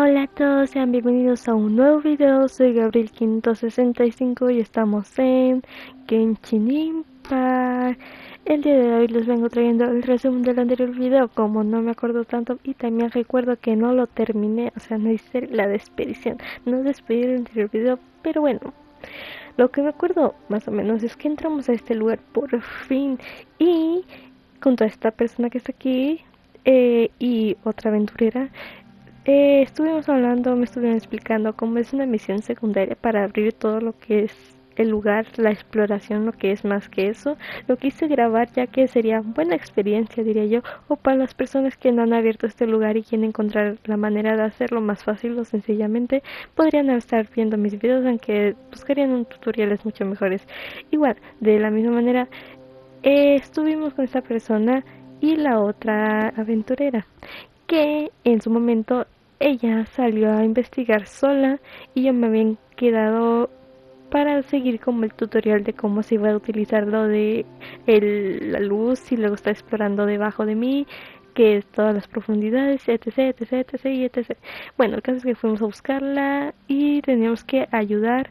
Hola a todos, sean bienvenidos a un nuevo video. Soy Gabriel 565 y estamos en Genshin Impact. El día de hoy les vengo trayendo el resumen del anterior video. Como no me acuerdo tanto y también recuerdo que no lo terminé, o sea, no hice la despedición, no despedí el anterior video, pero bueno. Lo que me acuerdo más o menos es que entramos a este lugar por fin y junto a esta persona que está aquí y otra aventurera. Estuvimos hablando, me estuvieron explicando cómo es una misión secundaria para abrir todo lo que es el lugar, la exploración, lo que es más que eso. Lo quise grabar ya que sería buena experiencia, diría yo, o para las personas que no han abierto este lugar y quieren encontrar la manera de hacerlo más fácil o sencillamente, podrían estar viendo mis videos, aunque buscarían un tutoriales mucho mejores. Igual, de la misma manera, estuvimos con esta persona y la otra aventurera, que en su momento ella salió a investigar sola y yo me había quedado para seguir como el tutorial de cómo se iba a utilizar lo de la luz y luego está explorando debajo de mí, que es todas las profundidades, etc, etc, etc, y etc. Bueno, el caso es que fuimos a buscarla y teníamos que ayudar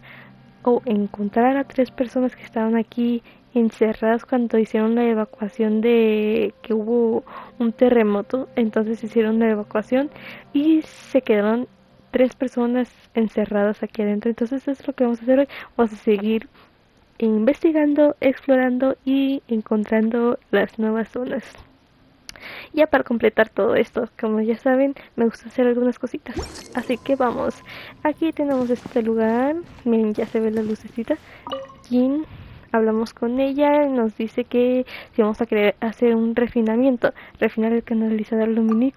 o encontrar a 3 personas que estaban aquí encerradas cuando hicieron la evacuación de que hubo un terremoto. Entonces hicieron la evacuación y se quedaron 3 personas encerradas aquí adentro. Entonces eso es lo que vamos a hacer hoy. Vamos a seguir investigando, explorando y encontrando las nuevas zonas. Ya para completar todo esto, como ya saben, me gusta hacer algunas cositas. Así que vamos. Aquí tenemos este lugar. Miren, ya se ve la lucecita. Jin, hablamos con ella, nos dice que si vamos a querer hacer un refinamiento, refinar el canalizador lumin,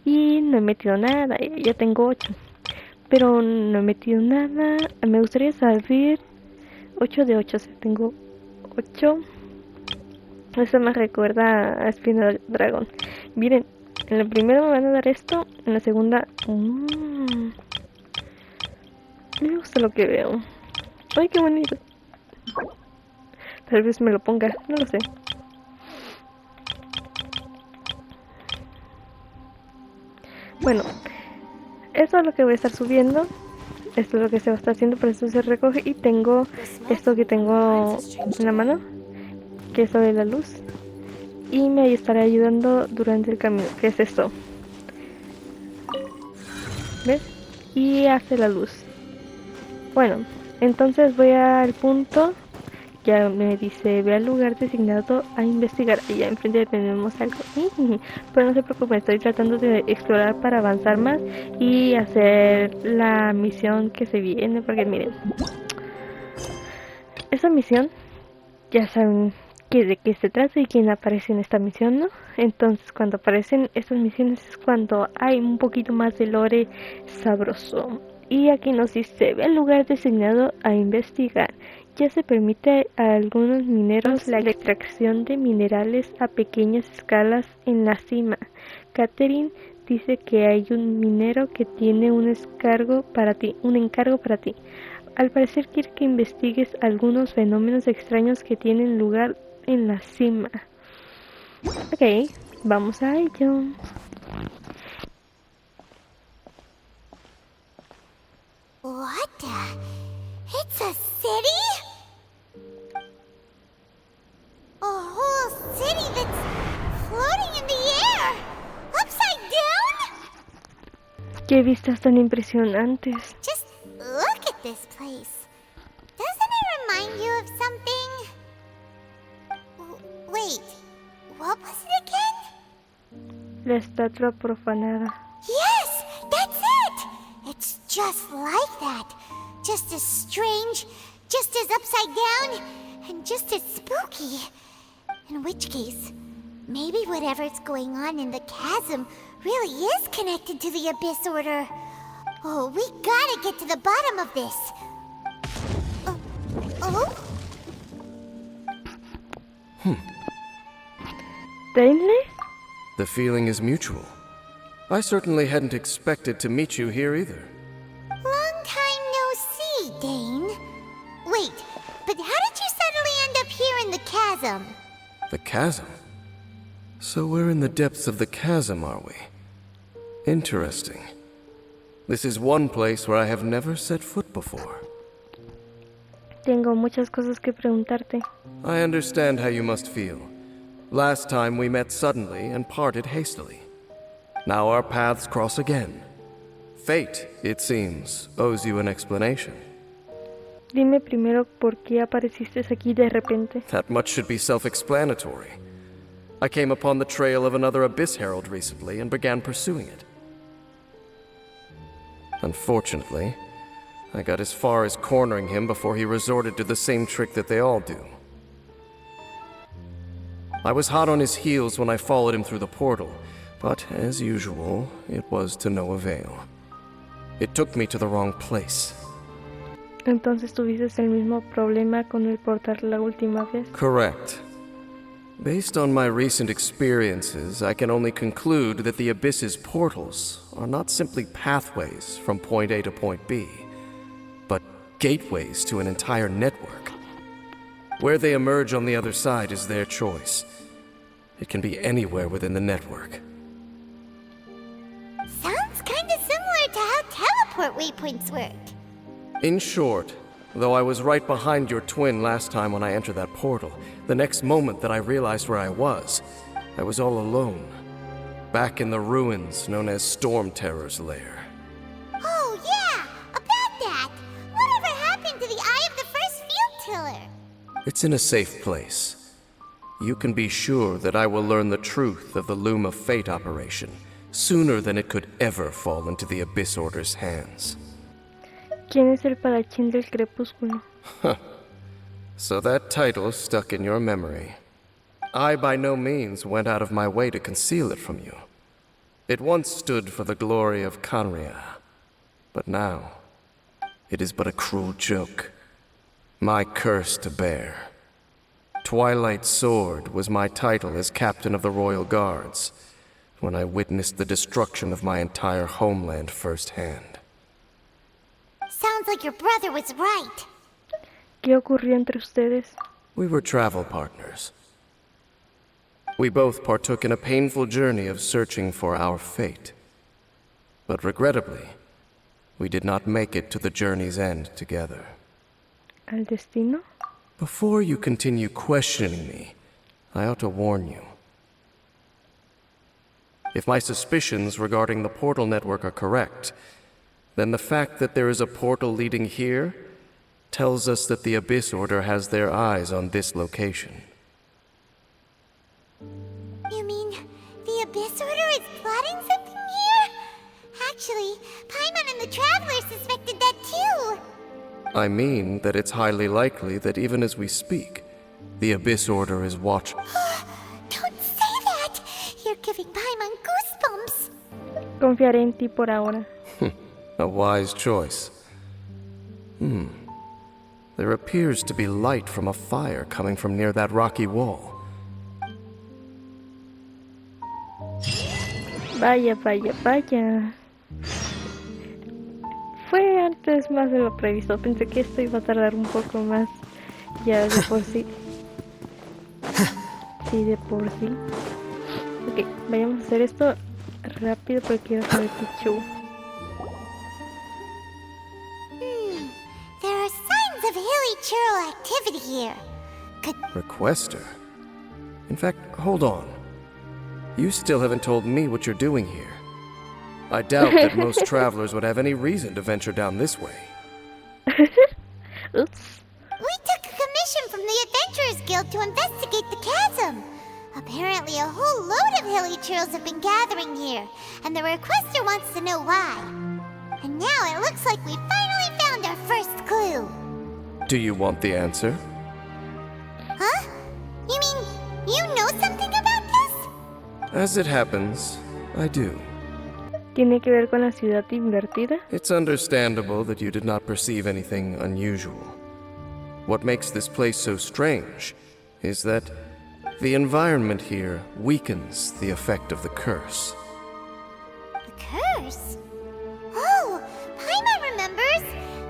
y no he metido nada, ya tengo 8, pero no he metido nada. Me gustaría saber 8 de 8, o sea, tengo 8. Eso me recuerda a Espina del Dragón. Miren, en la primera me van a dar esto, en la segunda... me gusta lo que veo. ¡Ay, qué bonito! Tal vez me lo ponga, no lo sé. Bueno, esto es lo que voy a estar subiendo. Esto es lo que se va a estar haciendo, por eso se recoge. Y tengo esto que tengo en la mano, que es lo de la luz. Y me estará ayudando durante el camino, que es esto. ¿Ves? Y hace la luz. Bueno, entonces voy al punto. Ya me dice, ve al lugar designado a investigar. Y ya enfrente tenemos algo. Pero no se preocupen, estoy tratando de explorar para avanzar más y hacer la misión que se viene. Porque miren, esta misión, ya saben de qué se trata y quién aparece en esta misión, ¿no? Entonces cuando aparecen estas misiones es cuando hay un poquito más de lore sabroso. Y aquí nos dice, ve al lugar designado a investigar. Ya se permite a algunos mineros la extracción de minerales a pequeñas escalas en la cima. Catherine dice que hay un minero que tiene un encargo para ti. Al parecer quiere que investigues algunos fenómenos extraños que tienen lugar en la cima. Ok, vamos a ello. What the? It's a city? A whole city that's floating in the air! Upside down? Qué vistas tan impresionantes. Just look at this place. Doesn't it remind you of something? Wait, what was it again? La estatua profanada. Yes, that's it! It's just like that. Just as strange, just as upside down, and just as spooky. In which case, maybe whatever's going on in the chasm really is connected to the Abyss Order. Oh, we gotta get to the bottom of this. ¿Tenle? The feeling is mutual. I certainly hadn't expected to meet you here either. Long time no see, Dane. Wait, but how did you suddenly end up here in the chasm? The chasm? So we're in the depths of the chasm, are we? Interesting. This is one place where I have never set foot before. Tengo muchas cosas que preguntarte. I understand how you must feel. Last time we met suddenly and parted hastily. Now our paths cross again. Fate, it seems, owes you an explanation. Dime primero por qué apareciste aquí de repente. That much should be self-explanatory. I came upon the trail of another Abyss Herald recently and began pursuing it. Unfortunately, I got as far as cornering him before he resorted to the same trick that they all do. I was hot on his heels when I followed him through the portal, but as usual, it was to no avail. It took me to the wrong place. Entonces tuviste el mismo problema con el portal la última vez. Correct. Based on my recent experiences, I can only conclude that the Abyss's portals are not simply pathways from point A to point B, but gateways to an entire network. Where they emerge on the other side is their choice. It can be anywhere within the network. Sounds kinda similar to how teleport waypoints work. In short, though I was right behind your twin last time when I entered that portal, the next moment that I realized where I was all alone, back in the ruins known as Storm Terror's lair. Oh yeah, about that! Whatever happened to the Eye of the First Field Tiller? It's in a safe place. You can be sure that I will learn the truth of the Loom of Fate operation sooner than it could ever fall into the Abyss Order's hands. ¿Quién es el Padachín del Crepúsculo? So that title stuck in your memory. I by no means went out of my way to conceal it from you. It once stood for the glory of Khaenri'ah, but now it is but a cruel joke. My curse to bear. Twilight Sword was my title as captain of the Royal Guards when I witnessed the destruction of my entire homeland firsthand. Sounds like your brother was right. ¿Qué ocurrió entre ustedes? We were travel partners. We both partook in a painful journey of searching for our fate. But regrettably, we did not make it to the journey's end together. ¿Al destino? Before you continue questioning me, I ought to warn you. If my suspicions regarding the portal network are correct, then the fact that there is a portal leading here tells us that the Abyss Order has their eyes on this location. You mean the Abyss Order is plotting something here? Actually, Paimon and the Traveler suspected that too. I mean that it's highly likely that even as we speak, the Abyss Order is watching. Don't say that! You're giving Paimon goosebumps. Confiaré en ti por ahora. A wise choice. There appears to be light from a fire coming from near that rocky wall. Vaya, vaya, vaya. Fue antes más de lo previsto. Pensé que esto iba a tardar un poco más. Ya de por sí. Sí, de por sí. Ok, vayamos a hacer esto rápido porque quiero saber qué show. There are signs of hilly churl activity here. Could Requester? In fact, hold on. You still haven't told me what you're doing here. I doubt that most travelers would have any reason to venture down this way. Oops. we took a commission from the Adventurers Guild to investigate the chasm. Apparently a whole load of hilly churls have been gathering here, and the requester wants to know why. And now it looks like we finally found our first clue. Do you want the answer? Huh? You mean you know something about this? As it happens, I do. ¿Tiene que ver con la ciudad invertida? It's understandable that you did not perceive anything unusual. What makes this place so strange is that the environment here weakens the effect of the curse. The curse? Oh, Paimon remembers!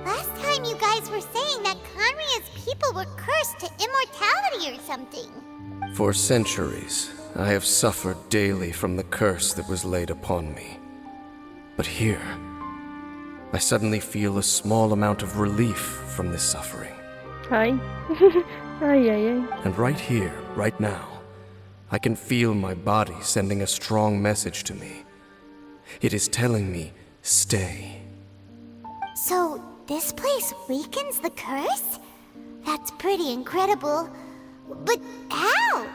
Last time you guys were saying that Khaenri'ah's people were cursed to immortality or something. For centuries, I have suffered daily from the curse that was laid upon me. But here, I suddenly feel a small amount of relief from this suffering. Ay. Ay, ay, ay. And right here, right now, I can feel my body sending a strong message to me. It is telling me, stay. So, this place weakens the curse? That's pretty incredible. But how?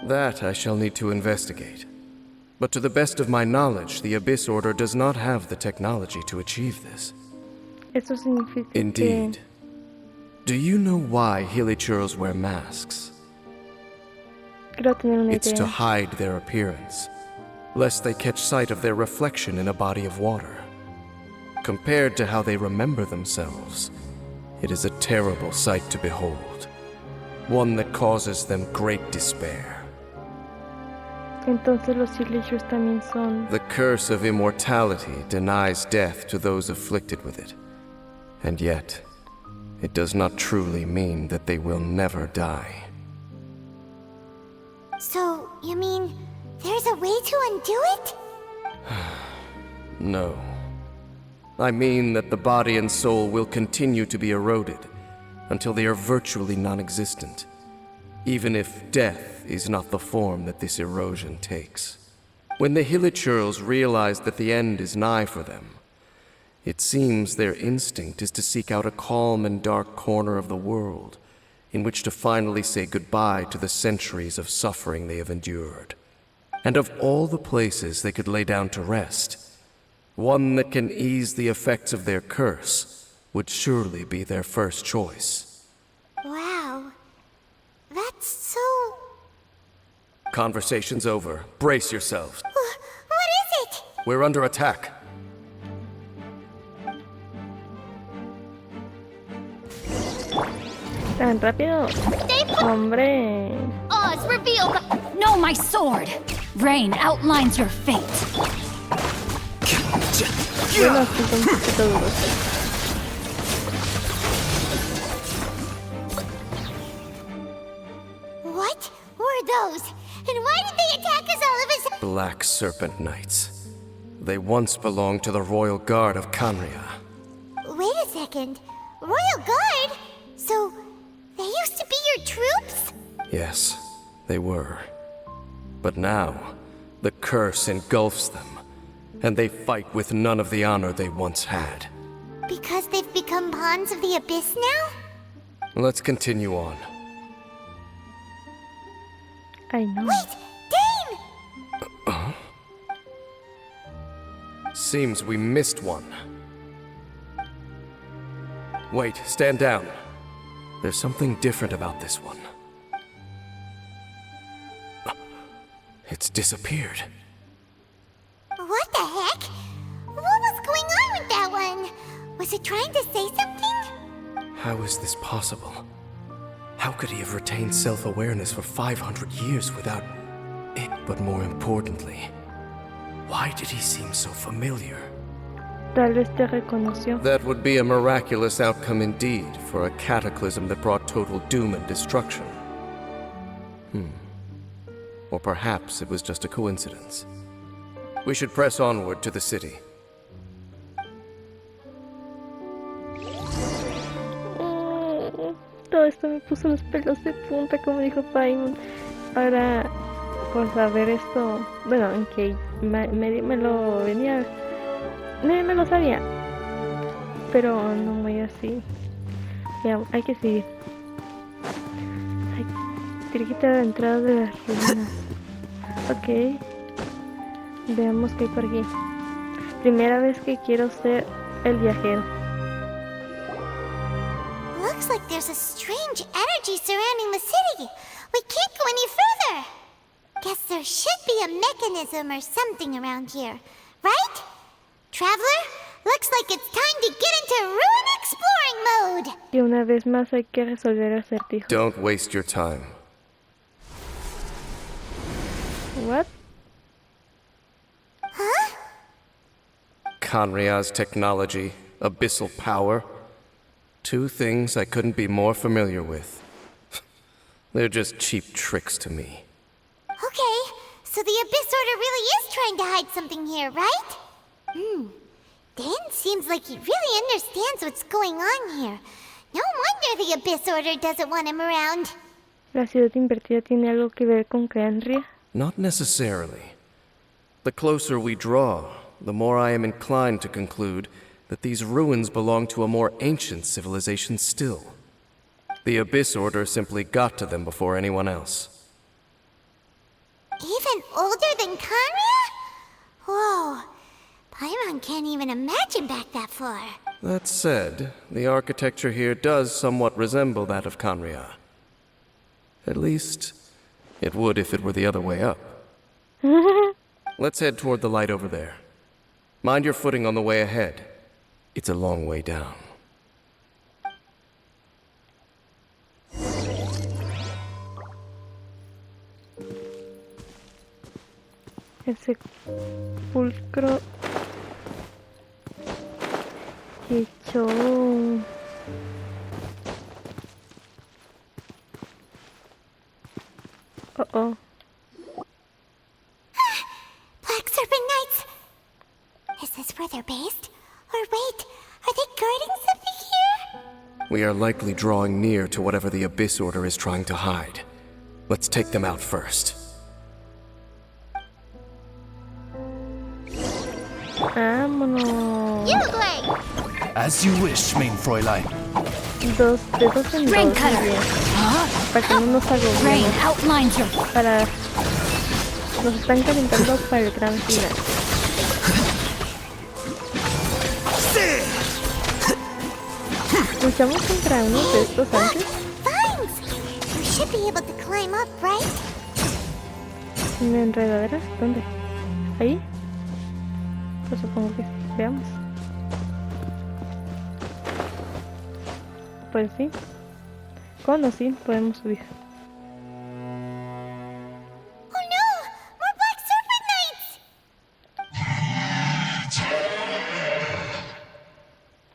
That I shall need to investigate. But to the best of my knowledge, the Abyss Order does not have the technology to achieve this. Eso significa Indeed. Do you know why Hilichurls wear masks? que creo tener una It's to idea. hide their appearance, lest they catch sight of their reflection in a body of water. Compared to how they remember themselves, it is a terrible sight to behold. One that causes them great despair. Entonces los Hilichurls también son... The curse of immortality denies death to those afflicted with it. And yet, it does not truly mean that they will never die. So, you mean there's a way to undo it? No. I mean that the body and soul will continue to be eroded until they are virtually non-existent, even if death is not the form that this erosion takes. When the Hilichurls realize that the end is nigh for them, it seems their instinct is to seek out a calm and dark corner of the world in which to finally say goodbye to the centuries of suffering they have endured. And of all the places they could lay down to rest, one that can ease the effects of their curse would surely be their first choice. Wow. That's so... Conversation's over. Brace yourselves. What is it? We're under attack. ¿Tan rápido? ¡Hombre! Oz, reveal the... No, my sword! Rain outlines your fate. Bueno, sí, son un poquito duros. What were those? And why did they attack us all of a sudden? Black Serpent Knights. They once belonged to the Royal Guard of Khaenri'ah. Wait a second. Royal Guard? So, they used to be your troops? Yes, they were. But now, the curse engulfs them, and they fight with none of the honor they once had. Because they've become pawns of the Abyss now? Let's continue on. Ay, no. Wait! Dane! Seems we missed one. Wait, stand down. There's something different about this one. It's disappeared. What the heck? What was going on with that one? Was it trying to say something? How is this possible? How could he have retained self-awareness for 500 years without it? But more importantly, why did he seem so familiar? Tal vez te reconoció. That would be a miraculous outcome indeed for a cataclysm that brought total doom and destruction. Or perhaps it was just a coincidence. We should press onward to the city. Todo esto me puso los pelos de punta, como dijo Paimon. Ahora, por saber esto, bueno, en que medio me lo venía, medio me lo sabía, pero no muy así. Ya, hay que seguir. Ay, dirigirte a la entrada de las ruinas. Ok. Veamos qué hay por aquí. Primera vez que quiero ser el viajero. Looks like there's a strange energy surrounding the city. We can't go any further. Guess there should be a mechanism or something around here, right? Traveler, looks like it's time to get into ruin exploring mode. Y una vez más hay que resolver acertijos. Don't waste your time. What? Huh? Khaenri'ah's technology, abyssal power. Two things I couldn't be more familiar with. They're just cheap tricks to me. Okay, so the Abyss Order really is trying to hide something here, right? Dan seems like he really understands what's going on here. No wonder the Abyss Order doesn't want him around. ¿La ciudad invertida tiene algo que ver con Khaenri'ah? Not necessarily. The closer we draw, the more I am inclined to conclude that these ruins belong to a more ancient civilization still. The Abyss Order simply got to them before anyone else. Even older than Khaenri'ah? Whoa. Paimon can't even imagine back that far. That said, the architecture here does somewhat resemble that of Khaenri'ah. At least, it would if it were the other way up. Let's head toward the light over there. Mind your footing on the way ahead. It's a long way down. El sepulcro hecho. Oh. Black Serpent Knights! Is this where they're based? Or wait, are they guarding something here? We are likely drawing near to whatever the Abyss Order is trying to hide. Let's take them out first. Vámonos. You Blake! As you wish, main Fräulein. Dos dedos en Rain dos, cutter. muy bien. Huh? Para que no nos Rain agobiemos. outlines your... Para... Nos están calentando para el gran final. ¿Luchamos contra uno de estos antes? Vines! You should be able to climb up, right? ¿Una enredadera? ¿Dónde? ¿Ahí? Pues supongo que sí. Veamos. Pues sí. Con o sin podemos subir. Oh no! More Black Serpent Knights!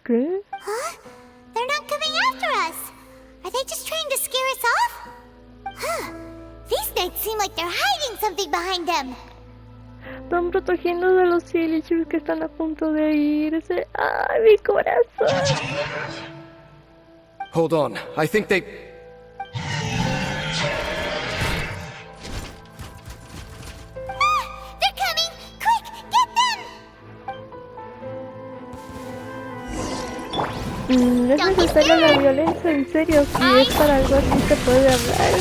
¿Qué? Huh? They're not coming after us! Are they just trying to scare us off? Huh. These knights seem like they're hiding something behind them. Están protegiendo de los Illichus que están a punto de irse. ¡Ay, mi corazón! Hold on, I think they... They're coming! Quick, get them! Es necesaria la violencia, en serio. Si es para algo así se puede hablar.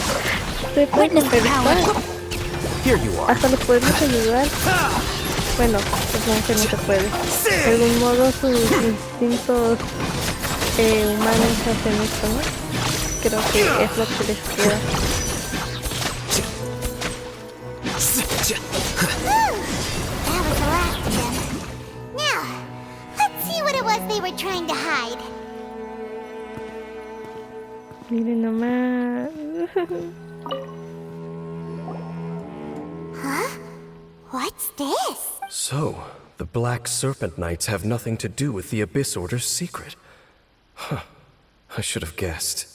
Se puede conversar. Here you are. Hasta los podemos ayudar. Bueno, supongo que no se puede. De algún modo sus instintos humanos hacen esto, ¿no? Creo que es lo que les queda. That was the last of them. Now, let's see what it was they were trying to hide. Miren nomás. Huh? What's this? So, the Black Serpent Knights have nothing to do with the Abyss Order's secret. Huh. I should have guessed.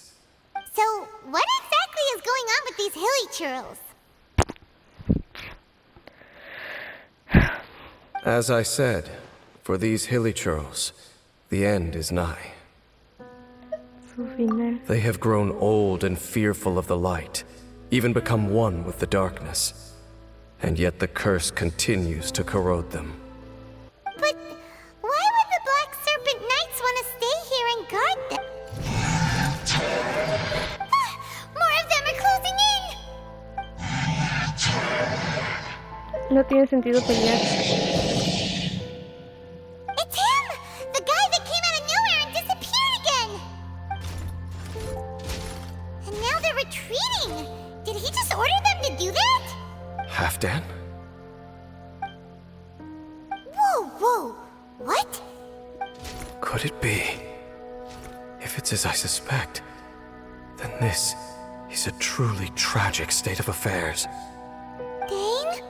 So, what exactly is going on with these hilly churls? As I said, for these hilly churls, the end is nigh. Su final. They have grown old and fearful of the light, even become one with the darkness. And yet the curse continues to corrode them. But why would the Black Serpent Knights want to stay here and guard them? More of them are closing in! No tiene sentido pelear. It's him! The guy that came out of nowhere and disappeared again! And now they're retreating! Did he just order them to do that? Halfdan? Whoa! What? Could it be? If it's as I suspect, then this is a truly tragic state of affairs. Dane?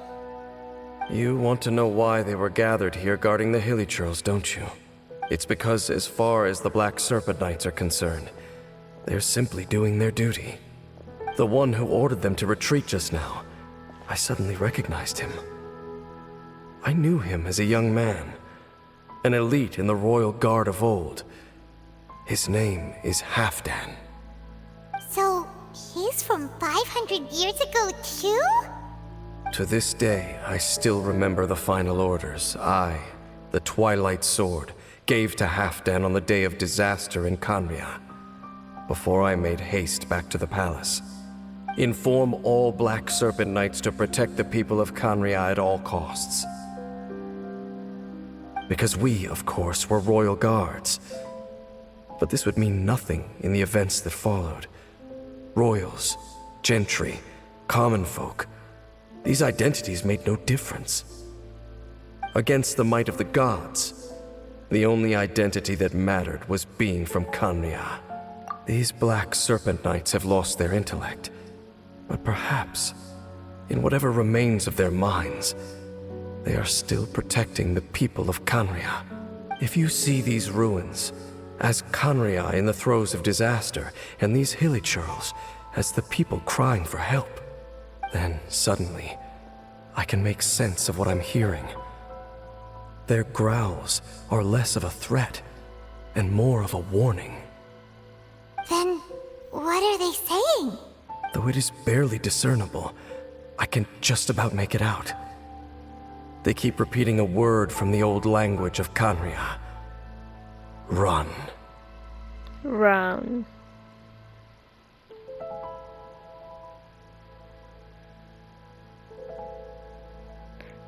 You want to know why they were gathered here guarding the hilly churls, don't you? It's because as far as the Black Serpent Knights are concerned, they're simply doing their duty. The one who ordered them to retreat just now, I suddenly recognized him. I knew him as a young man, an elite in the royal guard of old. His name is Halfdan. So, he's from 500 years ago too? To this day, I still remember the final orders I, the Twilight Sword, gave to Halfdan on the day of disaster in Khaenri'ah, before I made haste back to the palace. Inform all Black Serpent Knights to protect the people of Khaenri'ah at all costs. Because we, of course, were royal guards. But this would mean nothing in the events that followed. Royals, gentry, common folk, these identities made no difference. Against the might of the gods, the only identity that mattered was being from Khaenri'ah. These Black Serpent Knights have lost their intellect, but perhaps, in whatever remains of their minds, they are still protecting the people of Khaenri'ah. If you see these ruins as Khaenri'ah in the throes of disaster, and these hilly churls as the people crying for help, then suddenly I can make sense of what I'm hearing. Their growls are less of a threat and more of a warning. Then, what are they saying? Though it is barely discernible, I can just about make it out. They keep repeating a word from the old language of Khaenri'ah. Run. Run.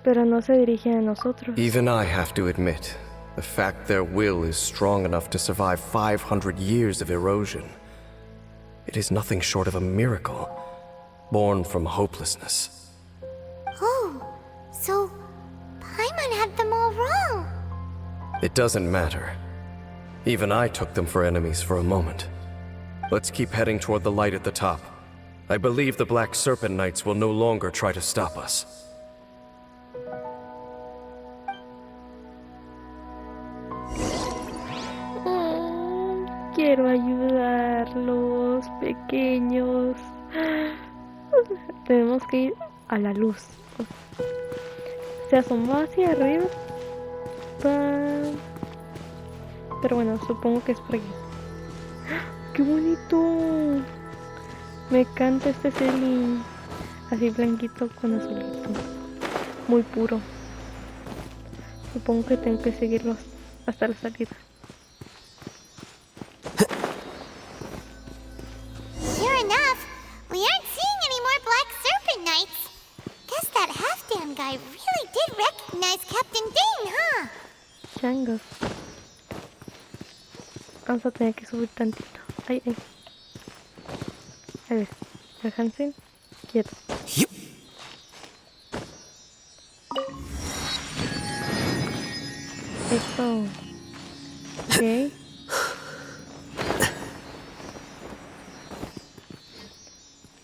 Pero no se dirigen a nosotros. Even I have to admit, the fact their will is strong enough to survive 500 years of erosion. It is nothing short of a miracle, born from hopelessness. Oh, so Paimon had them all wrong. It doesn't matter. Even I took them for enemies for a moment. Let's keep heading toward the light at the top. I believe the Black Serpent Knights will no longer try to stop us. Quiero ayudarlos, pequeños. Tenemos que ir a la luz. Se asomó hacia arriba. Pero bueno, supongo que es por aquí. ¡Qué bonito! Me encanta este celín. Así blanquito con azulito. Muy puro. Supongo que tengo que seguirlos hasta la salida. Sure enough, we aren't seeing any more Black Serpent Knights. Guess that Halfdan guy really did recognize Captain Dane, huh? Changos. Vamos a tener que subir tantito. Ay, ay. A ver, déjense quietos. Eso. Ok.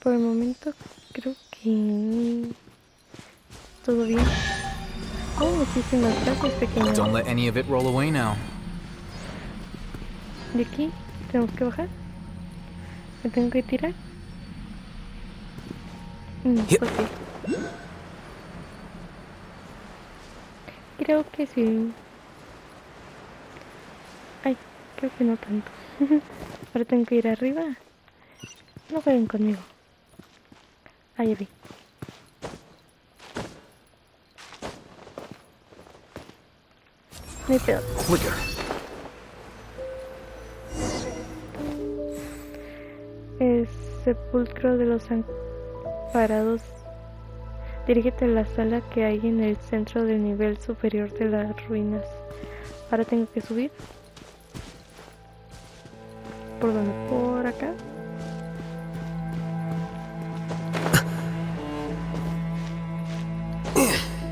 Por el momento creo que todo bien. Oh, muchísimas gracias, pequeño. Don't let any of it roll away now. De aquí tenemos que bajar. ¿Me tengo que tirar? Pues sí. Creo que sí. Ay, creo que no tanto. Ahora tengo que ir arriba. No jueguen conmigo. Ahí vi. No hay pedo. Flicker. El sepulcro de los amparados. Dirígete a la sala que hay en el centro del nivel superior de las ruinas. Ahora tengo que subir. ¿Por dónde? ¿Por acá?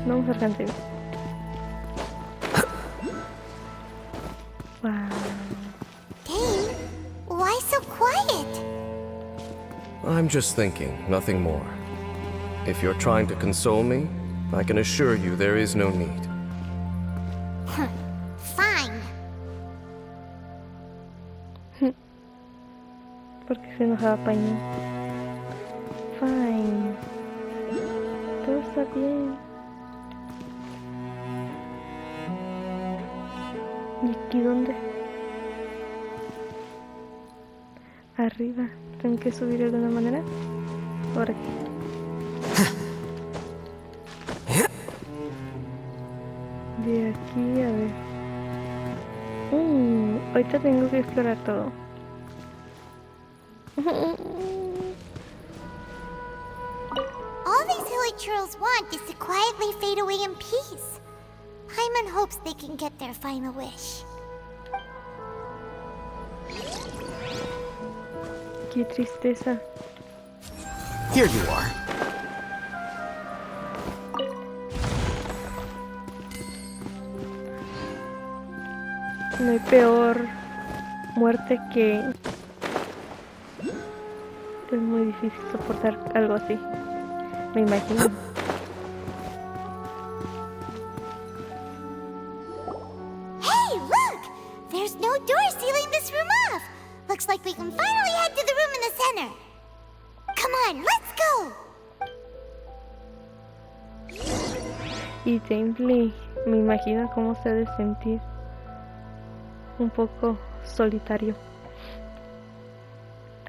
Vamos al cantil. Wow. Dane, why so quiet? I'm just thinking, nothing more. If you're trying to console me, I can assure you there is no need. Fine. Porque se enojaba Paño. Fine. Todo está bien. ¿Y aquí dónde? Arriba. Tengo que subir de alguna manera. Por aquí. De aquí, a ver. Ahorita tengo que explorar todo. All these hilly churls want is to quietly fade away in peace. Paimon hopes they can get their final wish. Qué tristeza. Here you are. No hay peor muerte que... Es muy difícil soportar algo así. Me imagino. Hey, look! There's no door sealing this room off. Looks like we can finally head to the room in the center. Come on, let's go! Y Temple, me imagino cómo se ha de sentir. Un poco solitario.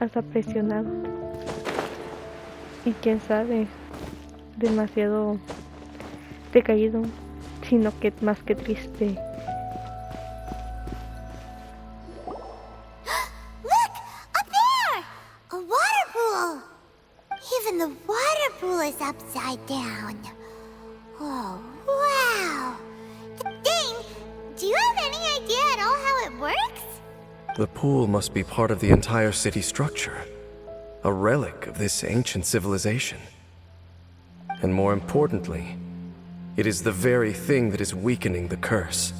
Hasta presionado. Y quién sabe, demasiado decaído, sino que más que triste. Look! Up there! A water pool! Even the water pool is upside down. Oh, wow! Dane, do you have any idea at all how it works? The pool must be part of the entire city structure, a relic of this ancient civilization. And more importantly, it is the very thing that is weakening the curse.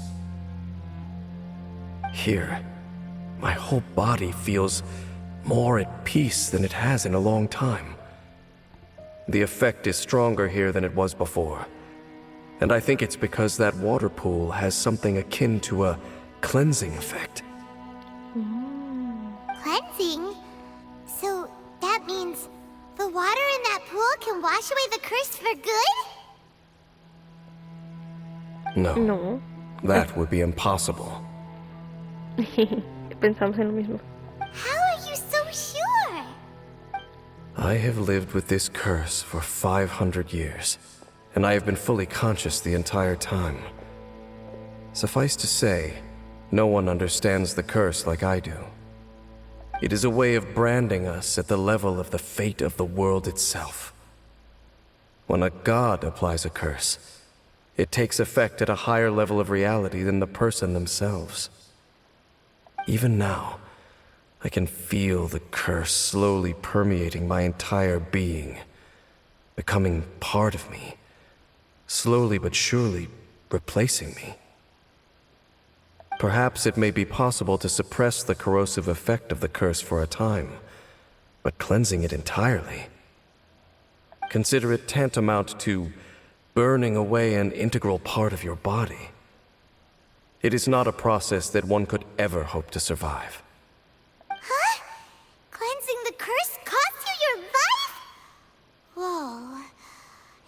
Here, my whole body feels more at peace than it has in a long time. The effect is stronger here than it was before. And I think it's because that water pool has something akin to a cleansing effect. Cleansing? So that means the water in that pool can wash away the curse for good? No, No. that would be impossible. Pensamos en lo mismo. How are you so sure? I have lived with this curse for 500 years, and I have been fully conscious the entire time. Suffice to say, no one understands the curse like I do. It is a way of branding us at the level of the fate of the world itself. When a god applies a curse, it takes effect at a higher level of reality than the person themselves. Even now, I can feel the curse slowly permeating my entire being, becoming part of me, slowly but surely replacing me. Perhaps it may be possible to suppress the corrosive effect of the curse for a time, but cleansing it entirely. Consider it tantamount to burning away an integral part of your body. It is not a process that one could ever hope to survive. Huh? Cleansing the curse cost you your life? Whoa.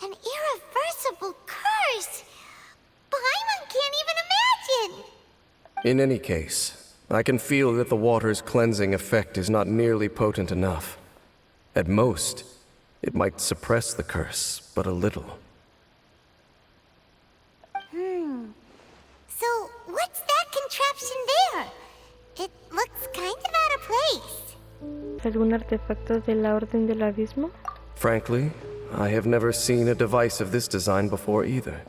An irreversible curse! Paimon can't even imagine! In any case, I can feel that the water's cleansing effect is not nearly potent enough. At most, it might suppress the curse, but a little. So, what's that contraption there? It looks kind of out of place. ¿Algún artefacto de la Orden del Abismo? Frankly, I have never seen a device of this design before either.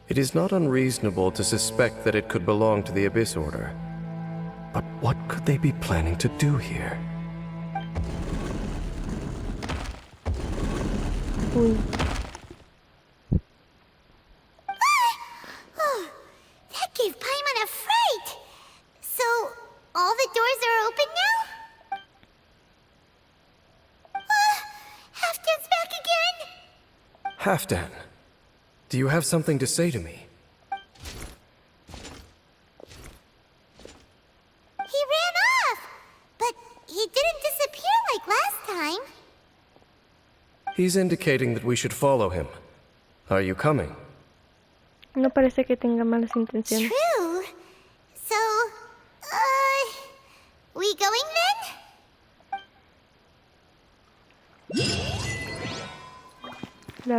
It is not unreasonable to suspect that it could belong to the Abyss Order. But what could they be planning to do here? Uy, Oh, that gave Paimon a fright! So, all the doors are open now? Halfdan's back again! Halfdan, do you have something to say to me? He ran off! But he didn't disappear like last time. He's indicating that we should follow him. Are you coming? no parece que tenga malas intenciones. True.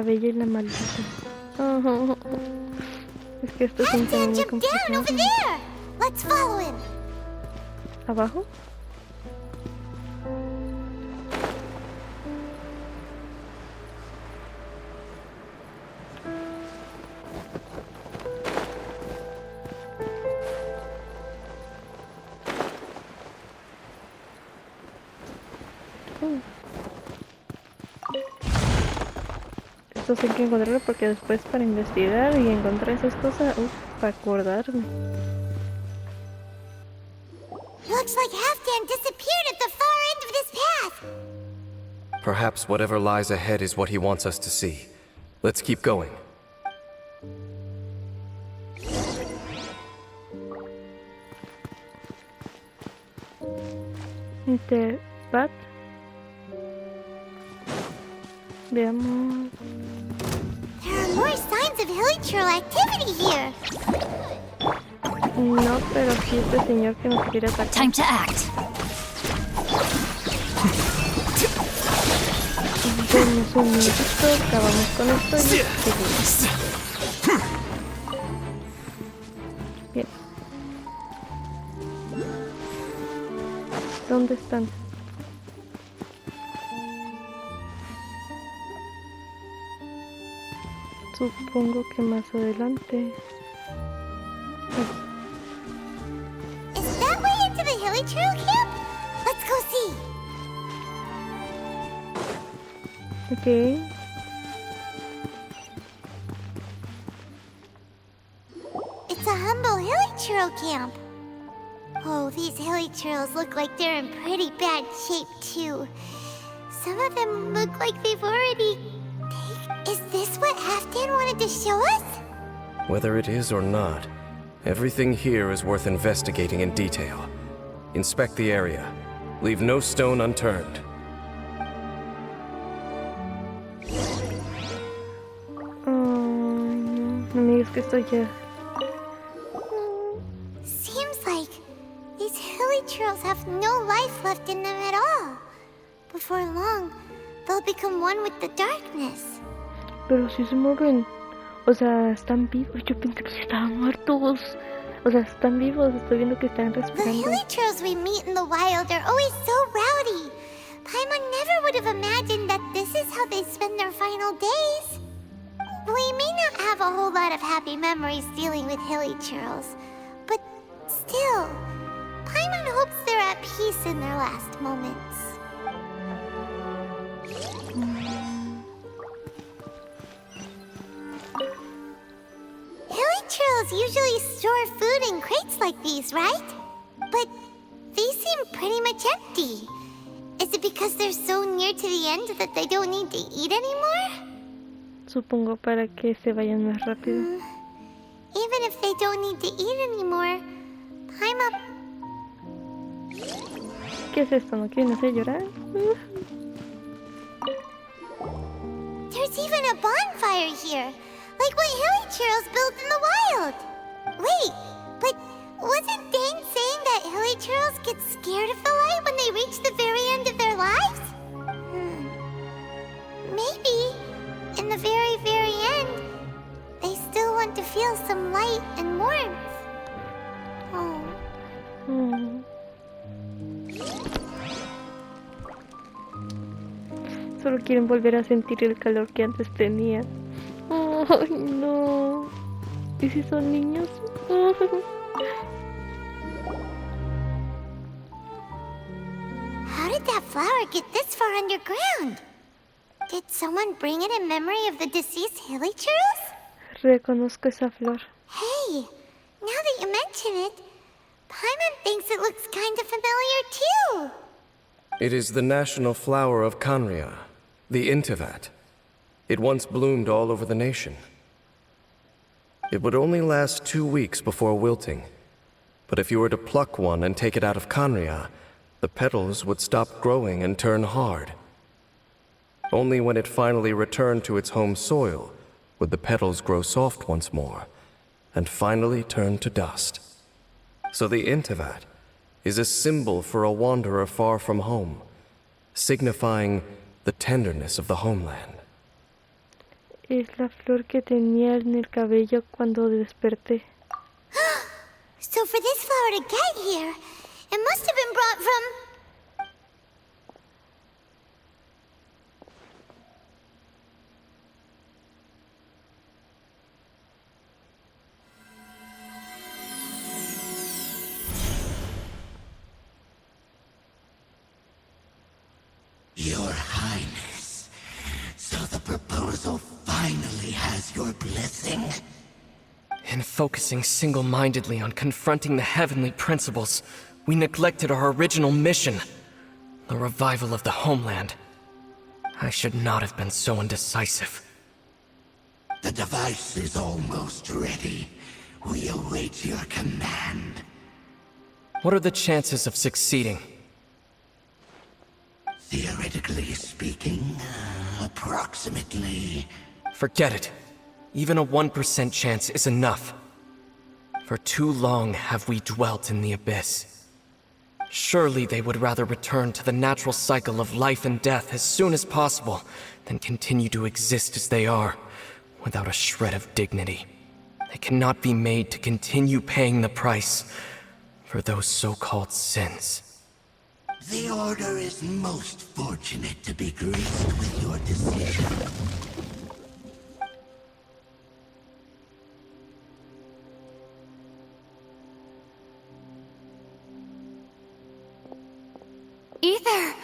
bella y la maldita. Oh, es que esto es un tema Halfdan muy jumped down over complicado. there! Let's follow him! ¿Abajo? Esto hay que encontrarlo porque después para investigar y encontrar esas cosas, para acordarme. Looks like Halfdan disappeared at the far end of this path! Perhaps whatever lies ahead is what he wants us to see. Let's keep going. Interbat. Veamos. There are more signs of hilichurl activity here! No, pero sí este señor que nos quiere atacar. Time to act. Denos un minutito, acabamos con esto y seguimos. Bien. ¿Dónde están? Supongo que más adelante. Is that way into the hilichurl camp? Let's go see! Ok. It's a humble hilichurl camp. Oh, these hilichurls look like they're in pretty bad shape, too. Some of them look like they've already... Is this what Halfdan wanted to show us? Whether it is or not, everything here is worth investigating in detail. Inspect the area. Leave no stone unturned. Amigos, que estoy ya. Seems like these hilichurls have no life left in them at all. Before long, they'll become one with the darkness. Pero si se mueven. O sea, están vivos. Yo pensé que estaban muertos. O sea, están vivos. Estoy viendo que están The respirando. hilichurls we meet in the wild are always so rowdy. Paimon never would have imagined that this is how they spend their final days. We may not have a whole lot of happy memories dealing with hilichurls, but still, Paimon hopes they're at peace in their last moments. Hilichurls usually store food in crates like these, right? But these seem pretty much empty. Is it because they're so near to the end that they don't need to eat anymore? Supongo para que se vayan más rápido. Even if they don't need to eat anymore, Paimon... ¿Qué es esto? ¿No quieren hacer llorar? There's even a bonfire here, like what hilichurls build in the wild. Wait, but wasn't Dane saying that hilichurls get scared of the light when they reach the very end of their lives? Maybe, in the very, very end, they still want to feel some light and warmth. Oh. Solo quieren volver a sentir el calor que antes tenían. Ay, no. ¿Y si son niños? How did that flower get this far underground? Did someone bring it in memory of the deceased hilichurls? Reconozco esa flor. Hey, now that you mention it, Paimon thinks it looks kind of familiar too. It is the national flower of Khaenri'ah, the Intivat. It once bloomed all over the nation. It would only last 2 weeks before wilting. But if you were to pluck one and take it out of Khaenri'ah, the petals would stop growing and turn hard. Only when it finally returned to its home soil would the petals grow soft once more, and finally turn to dust. So the Intivat is a symbol for a wanderer far from home, signifying the tenderness of the homeland. Es la flor que tenía en el cabello cuando desperté. So for this flower to get here, it must have been brought from... Your Highness, so the proposal finally has your blessing? In focusing single-mindedly on confronting the heavenly principles, we neglected our original mission, the revival of the homeland. I should not have been so indecisive. The device is almost ready. We await your command. What are the chances of succeeding? Theoretically speaking, approximately... Forget it. Even a 1% chance is enough. For too long have we dwelt in the abyss. Surely they would rather return to the natural cycle of life and death as soon as possible than continue to exist as they are, without a shred of dignity. They cannot be made to continue paying the price for those so-called sins. The Order is most fortunate to be graced with your decision. Ether!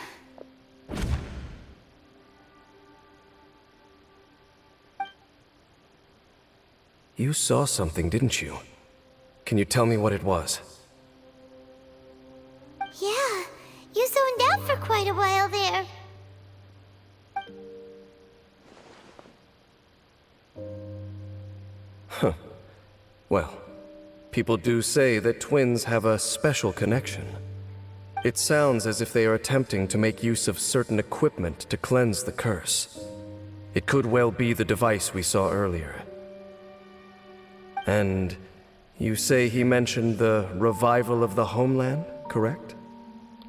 You saw something, didn't you? Can you tell me what it was? Yeah, you zoned out for quite a while there. Huh. Well, people do say that twins have a special connection. It sounds as if they are attempting to make use of certain equipment to cleanse the curse. It could well be the device we saw earlier. And you say he mentioned the revival of the homeland, correct?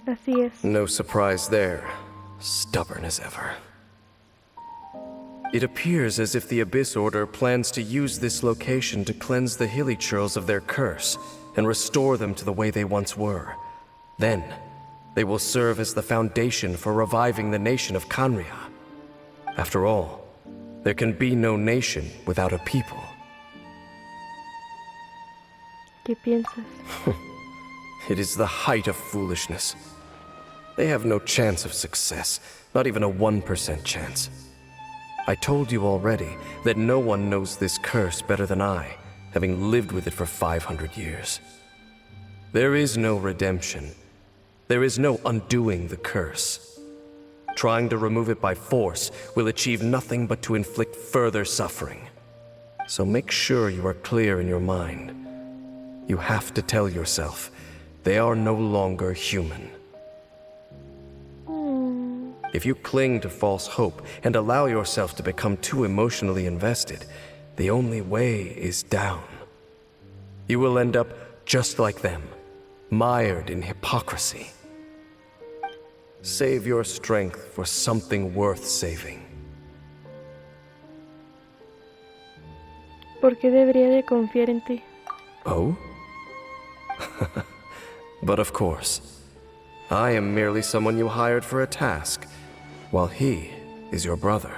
Así es. No surprise there. Stubborn as ever. It appears as if the Abyss Order plans to use this location to cleanse the Hilichurls of their curse and restore them to the way they once were. Then, they will serve as the foundation for reviving the nation of Khaenri'ah. After all, there can be no nation without a people. ¿Qué piensas? It is the height of foolishness. They have no chance of success, not even a 1% chance. I told you already that no one knows this curse better than I, having lived with it for 500 years. There is no redemption. There is no undoing the curse. Trying to remove it by force will achieve nothing but to inflict further suffering. So make sure you are clear in your mind. You have to tell yourself, they are no longer human. If you cling to false hope and allow yourself to become too emotionally invested, the only way is down. You will end up just like them, mired in hypocrisy. Save your strength for something worth saving. ¿Por qué debería de confiar en ti? Oh? But of course, I am merely someone you hired for a task, while he is your brother.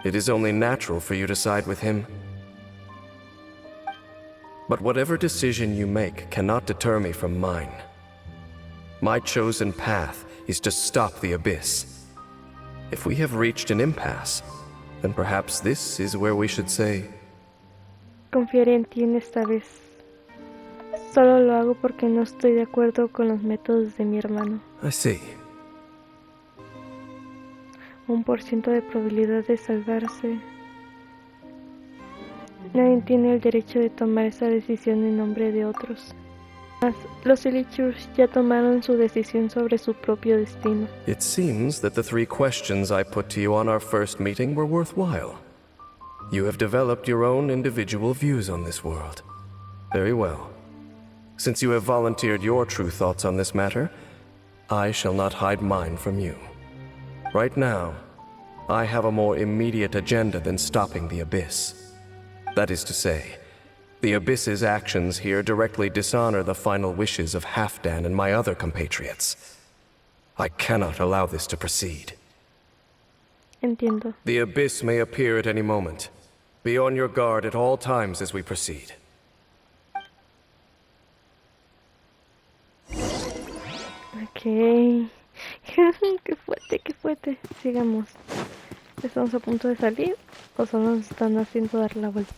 It is only natural for you to side with him. But whatever decision you make cannot deter me from mine. My chosen path is to stop the Abyss. If we have reached an impasse, then perhaps this is where we should say... Confiaré en ti en esta vez. Solo lo hago porque no estoy de acuerdo con los métodos de mi hermano. I see. 1% de probabilidad de salvarse. Nadie tiene el derecho de tomar esa decisión en nombre de otros. Mas los Hilichurls ya tomaron su decisión sobre su propio destino. It seems that the 3 questions I put to you on our first meeting were worthwhile. You have developed your own individual views on this world. Very well. Since you have volunteered your true thoughts on this matter, I shall not hide mine from you. Right now, I have a more immediate agenda than stopping the Abyss. That is to say, the Abyss's actions here directly dishonor the final wishes of Halfdan and my other compatriots. I cannot allow this to proceed. Entiendo. The Abyss may appear at any moment. Be on your guard at all times as we proceed. Ok. Qué fuerte, qué fuerte. Sigamos. ¿Estamos a punto de salir o solo nos están haciendo dar la vuelta?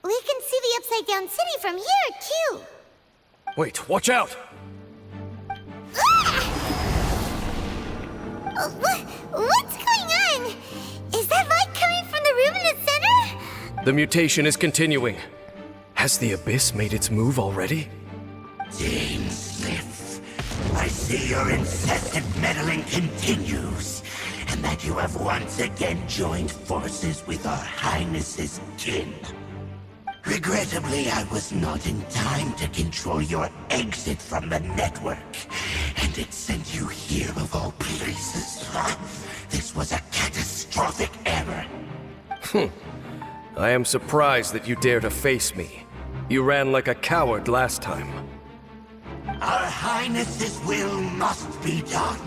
We can see the upside down city from here, too. Wait, watch out! What's going on? Is that light coming from the room in the center? The mutation is continuing. Has the Abyss made its move already? Dainsliff, I see your incessant meddling continues, and that you have once again joined forces with our Highness's kin. Regrettably, I was not in time to control your exit from the network, and it sent you here of all places. This was a catastrophic error. I am surprised that you dare to face me. You ran like a coward last time. Our Highness's will must be done.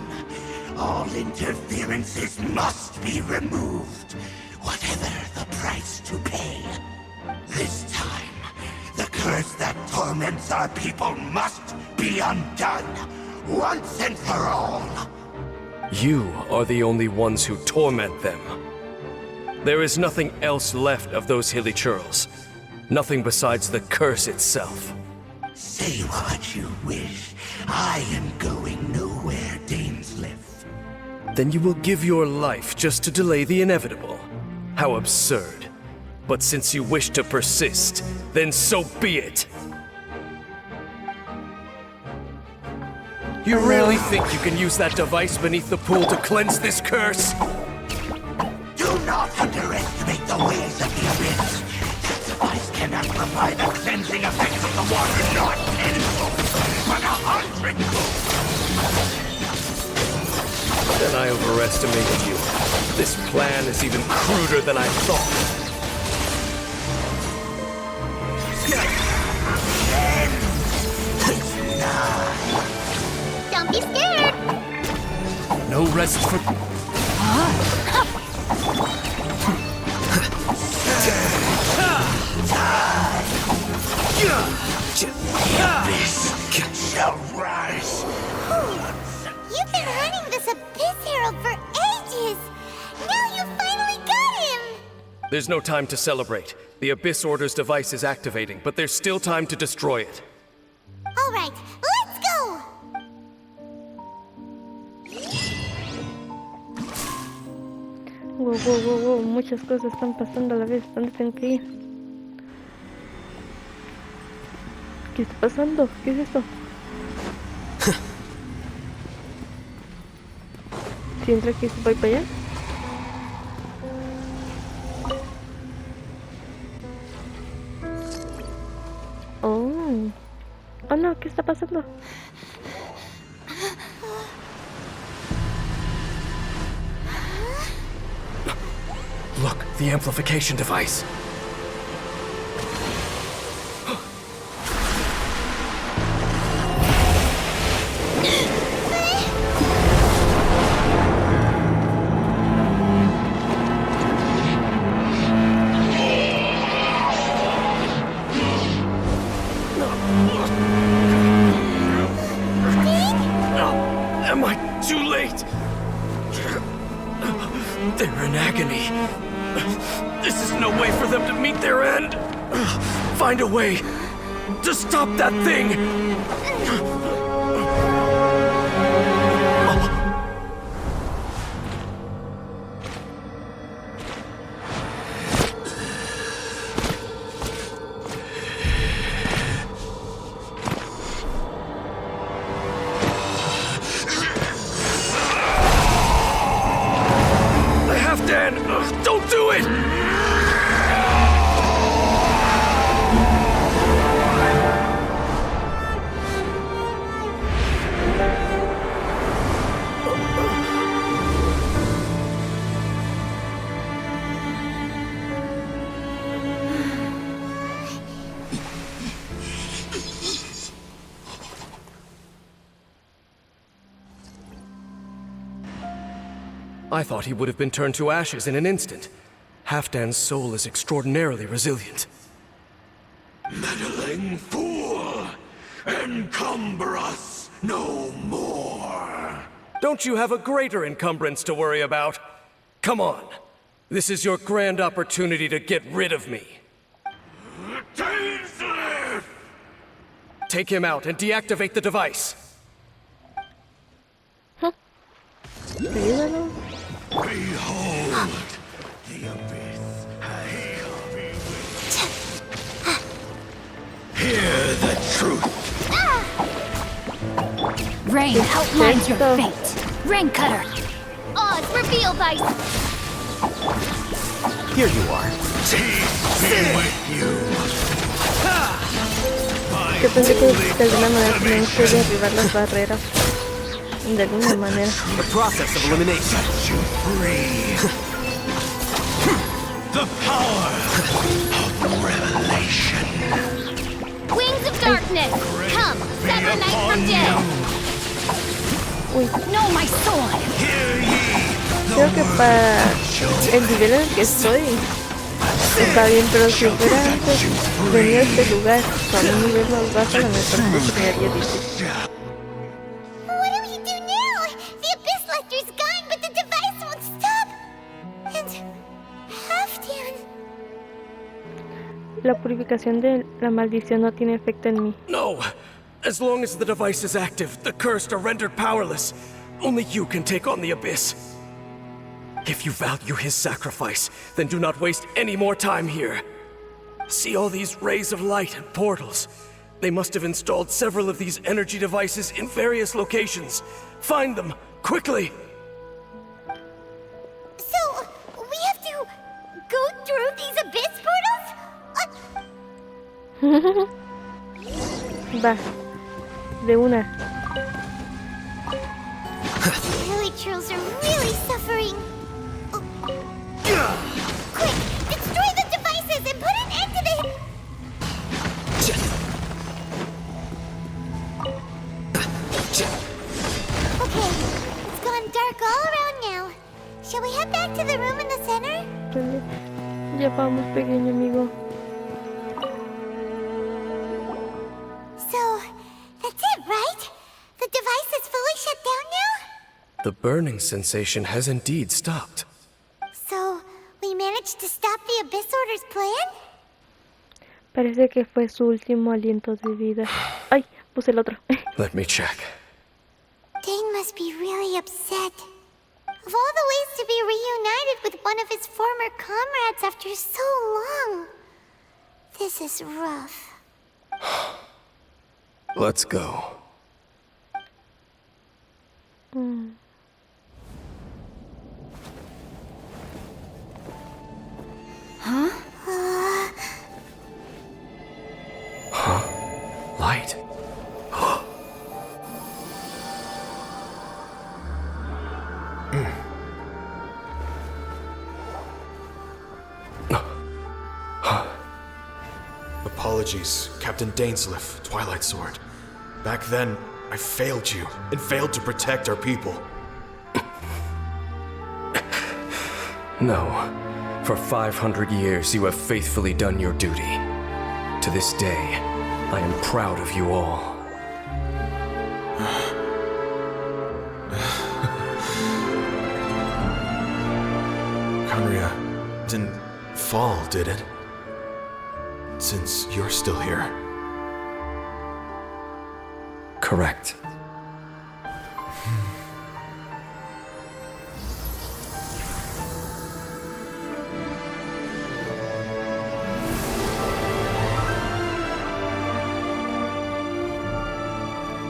All interferences must be removed, whatever the price to pay. This time, the curse that torments our people must be undone, once and for all. You are the only ones who torment them. There is nothing else left of those hilly churls. Nothing besides the curse itself. Say what you wish. I am going nowhere, Dainsliff. Then you will give your life just to delay the inevitable. How absurd. But since you wish to persist, then so be it. You really think you can use that device beneath the pool to cleanse this curse? Do not underestimate the ways of the Abyss. That device can amplify the cleansing effects of the water not tenfold, but 100-fold. Then I overestimated you. This plan is even cruder than I thought. Don't be scared. No rest for... This shall rise. You've been hunting this Abyss Herald for ages. Now you finally got him. There's no time to celebrate. The Abyss Order's device is activating, but there's still time to destroy it. All right, let's go. Wow, muchas cosas están pasando a la vez. ¿Dónde tengo que ir? ¿Qué está pasando? ¿Qué es esto? Si entra aquí, voy para allá. Oh no, ¿qué está pasando? Look, the amplification device. Am I too late? They're in agony. This is no way for them to meet their end. Find a way to stop that thing. Halfdan, don't do it! I thought he would have been turned to ashes in an instant. Halfdan's soul is extraordinarily resilient. Meddling fool! Encumber us no more! Don't you have a greater encumbrance to worry about? Come on. This is your grand opportunity to get rid of me. Dainsleif! Take him out and deactivate the device. Ayúdalo. Behold the abyss has come with. Hear the truth. Rain outlines your fate. Rain Cutter. Oz, reveal thyself. Here you are. Take me with you. Yo pensé que de alguna manera teníamos que derribar las barreras. De alguna manera. The process of elimination. Set you free. The power of revelation. Wings of darkness, come, sever night from day. Uy, No, my sword. Hear ye the creo que word para of joy. el nivel en el que estoy está bien, pero si fuera antes venir a este lugar con un nivel más bajo, a lo mejor se me haría difícil. What do we do now? The Abyss Lecter's gone, but the device won't stop. And Halfdan. La purificación de la maldición no tiene efecto en mí. No! As long as the device is active, the cursed are rendered powerless. Only you can take on the Abyss. If you value his sacrifice, then do not waste any more time here. See all these rays of light and portals? They must have installed several of these energy devices in various locations. Find them, quickly! So, we have to go through these Abyss portals? Va, de una. The village trolls are really suffering. Quick, destroy the devices and put an end to this! Okay, it's gone dark all around now. Shall we head back to the room in the center? Ya vamos, pequeño amigo. So, that's it, right? The device is fully shut down now? The burning sensation has indeed stopped. So, we managed to stop the Abyss Order's plan? Parece que fue su último aliento de vida. Ay, puse el otro. Let me check. Dane must be really upset. Of all the ways to be reunited with one of his former comrades after so long, this is rough. Let's go. Light. Apologies, Captain Dainsleif, Twilight Sword. Back then, I failed you, and failed to protect our people. No. For 500 years, you have faithfully done your duty. To this day, I am proud of you all. Khaenri'ah didn't fall, did it? Since you're still here. Correct.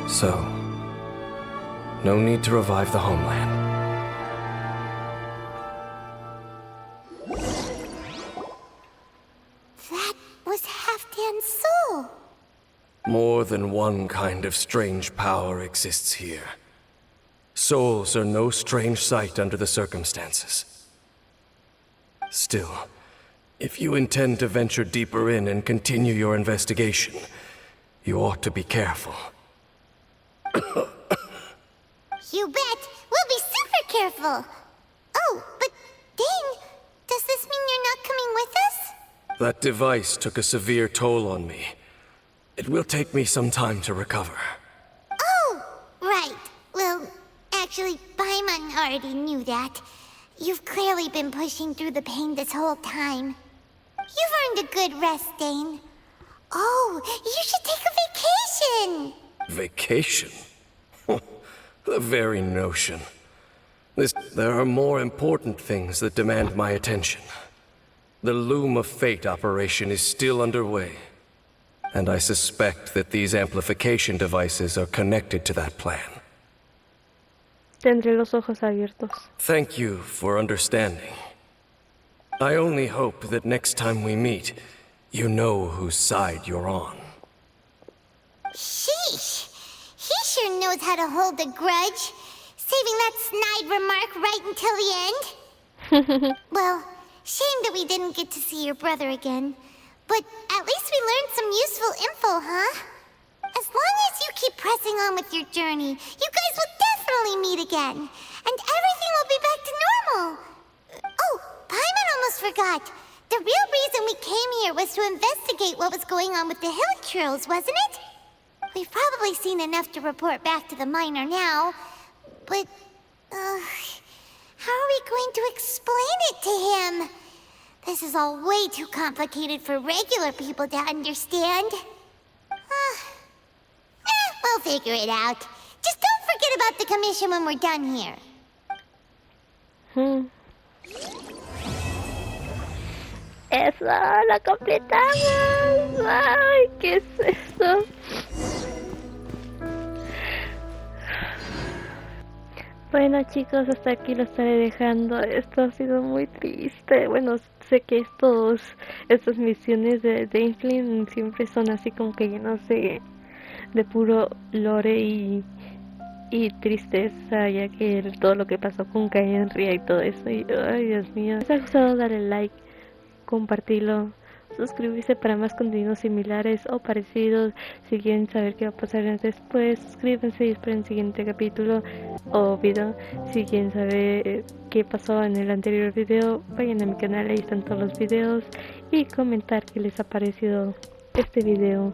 So, no need to revive the homeland. That was Halfdan's soul. More than one kind of strange power exists here. Souls are no strange sight under the circumstances. Still, if you intend to venture deeper in and continue your investigation, you ought to be careful. You bet. We'll be super careful. Dane, does this mean you're not coming with us? That device took a severe toll on me. It will take me some time to recover. Oh, right. Well, actually, Paimon already knew that. You've clearly been pushing through the pain this whole time. You've earned a good rest, Dane. Oh, you should take a vacation! Vacation? The very notion. There are more important things that demand my attention. The Loom of Fate operation is still underway, and I suspect that these amplification devices are connected to that plan. Tendré los ojos abiertos. Thank you for understanding. I only hope that next time we meet, you know whose side you're on. Sheesh! He sure knows how to hold a grudge, saving that snide remark right until the end. Well, shame that we didn't get to see your brother again. But at least we learned some useful info, huh? As long as you keep pressing on with your journey, you guys will definitely meet again. And everything will be back to normal. Oh, Paimon almost forgot. The real reason we came here was to investigate what was going on with the hill trolls, wasn't it? We've probably seen enough to report back to the miner now. But, how are we going to explain it to him? This is all way too complicated for regular people to understand. We'll figure it out. Just don't forget about the commission when we're done here. ¡Eso! ¡Lo completamos! ¡Ay! ¿Qué es eso? Bueno, chicos, hasta aquí lo estaré dejando. Esto ha sido muy triste. Bueno, sé que estas misiones de Dainsley siempre son así como que llenos de puro lore y tristeza, ya que todo lo que pasó con Khaenri'ah y todo eso. Y, ay, Dios mío. Si les ha gustado, dale like, compartirlo, suscribirse para más contenidos similares o parecidos. Si quieren saber qué va a pasar después, suscríbanse y esperen el siguiente capítulo o video. Si quieren saber qué pasó en el anterior video, vayan a mi canal, ahí están todos los videos, y comentar qué les ha parecido este video.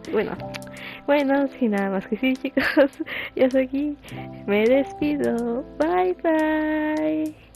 Bueno, sin nada más que sí, chicos, yo soy aquí, me despido, bye bye.